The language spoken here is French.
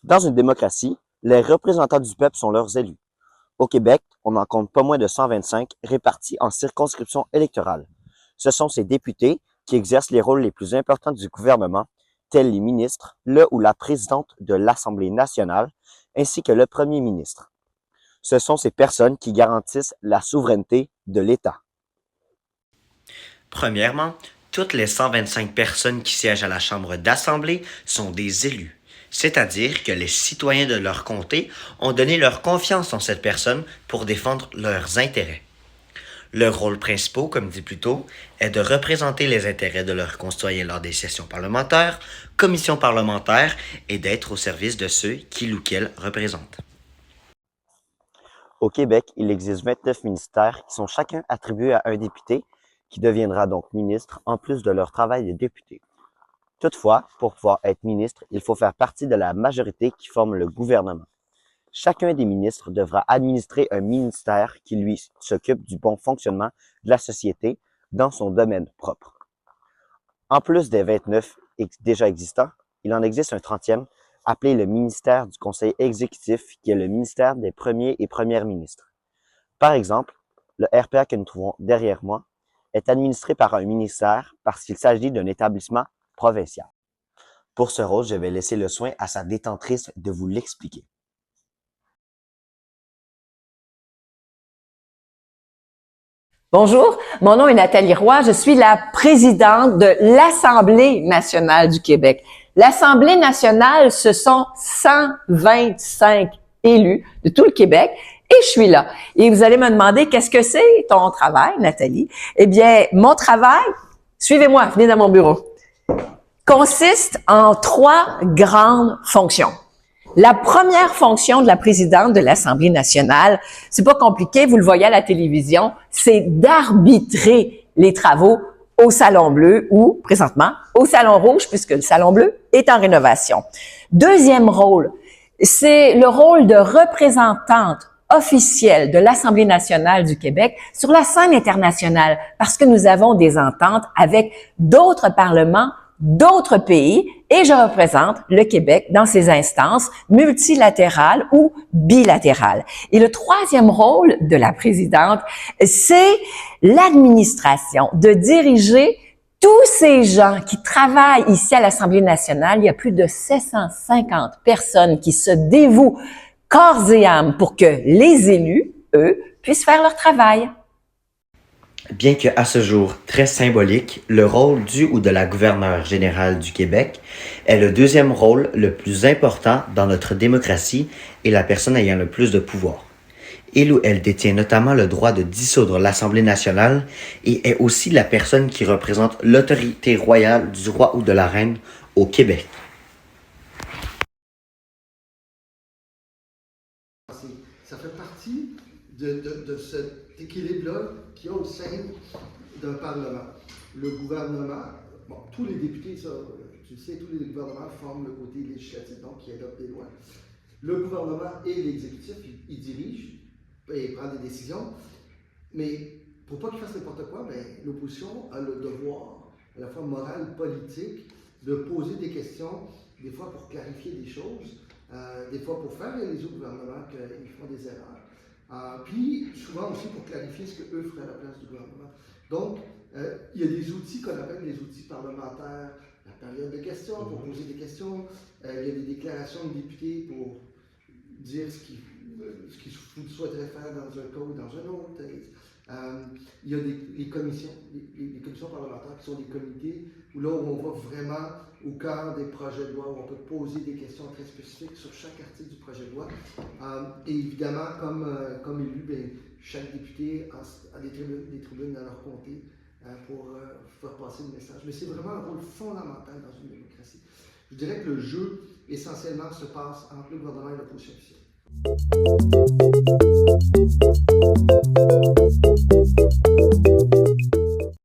Dans une démocratie, les représentants du peuple sont leurs élus. Au Québec, on en compte pas moins de 125 répartis en circonscriptions électorales. Ce sont ces députés qui exercent les rôles les plus importants du gouvernement, tels les ministres, le ou la présidente de l'Assemblée nationale, ainsi que le premier ministre. Ce sont ces personnes qui garantissent la souveraineté de l'État. Premièrement, toutes les 125 personnes qui siègent à la Chambre d'Assemblée sont des élus, c'est-à-dire que les citoyens de leur comté ont donné leur confiance en cette personne pour défendre leurs intérêts. Leur rôle principal, comme dit plus tôt, est de représenter les intérêts de leurs concitoyens lors des sessions parlementaires, commissions parlementaires et d'être au service de ceux qu'ils ou qu'elles représentent. Au Québec, il existe 29 ministères qui sont chacun attribués à un député qui deviendra donc ministre en plus de leur travail de député. Toutefois, pour pouvoir être ministre, il faut faire partie de la majorité qui forme le gouvernement. Chacun des ministres devra administrer un ministère qui lui s'occupe du bon fonctionnement de la société dans son domaine propre. En plus des 29 déjà existants, il en existe un 30e appelé le ministère du Conseil exécutif qui est le ministère des premiers et premières ministres. Par exemple, le RPA que nous trouvons derrière moi est administré par un ministère parce qu'il s'agit d'un établissement provincial. Pour ce rôle, je vais laisser le soin à sa détentrice de vous l'expliquer. Bonjour, mon nom est Nathalie Roy, je suis la présidente de l'Assemblée nationale du Québec. L'Assemblée nationale, ce sont 125 élus de tout le Québec et je suis là. Et vous allez me demander, qu'est-ce que c'est ton travail, Nathalie? Eh bien, mon travail, suivez-moi, venez dans mon bureau, consiste en 3 grandes fonctions. La première fonction de la présidente de l'Assemblée nationale, c'est pas compliqué, vous le voyez à la télévision, c'est d'arbitrer les travaux au Salon Bleu ou, présentement, au Salon Rouge, puisque le Salon Bleu est en rénovation. Deuxième rôle, c'est le rôle de représentante officielle de l'Assemblée nationale du Québec sur la scène internationale, parce que nous avons des ententes avec d'autres parlements, d'autres pays, et je représente le Québec dans ces instances multilatérales ou bilatérales. Et le troisième rôle de la présidente, c'est l'administration, de diriger tous ces gens qui travaillent ici à l'Assemblée nationale. Il y a plus de 750 personnes qui se dévouent corps et âme pour que les élus, eux, puissent faire leur travail. Bien que à ce jour très symbolique, le rôle du ou de la gouverneure générale du Québec est le deuxième rôle le plus important dans notre démocratie et la personne ayant le plus de pouvoir. Il ou elle détient notamment le droit de dissoudre l'Assemblée nationale et est aussi la personne qui représente l'autorité royale du roi ou de la reine au Québec. Ça fait partie de cet équilibre-là qu'il y a au sein d'un Parlement. Le gouvernement, bon, tous les députés, ça, tu le sais, tous les gouvernements forment le côté législatif, donc qui adoptent des lois. Le gouvernement et l'exécutif, ils dirigent et prennent des décisions, mais pour pas qu'ils fassent n'importe quoi, ben, l'opposition a le devoir, à la fois moral, politique, de poser des questions, des fois pour clarifier des choses, des fois pour faire réaliser au gouvernement qu'ils font des erreurs. Puis souvent aussi pour clarifier ce qu'eux feraient à la place du gouvernement. Donc, il y a des outils qu'on appelle des outils parlementaires, la période de questions pour poser des questions, il y a des déclarations de députés pour dire ce qu'ils souhaiteraient faire dans un cas ou dans un autre. Il y a les commissions, les commissions parlementaires qui sont des comités où là où on va vraiment au cœur des projets de loi, où on peut poser des questions très spécifiques sur chaque article du projet de loi. Et évidemment, comme élu, ben, chaque député a des tribunes dans leur comté pour faire passer le message. Mais c'est vraiment un rôle fondamental dans une démocratie. Je dirais que le jeu, essentiellement, se passe entre le gouvernement et l'opposition officielle.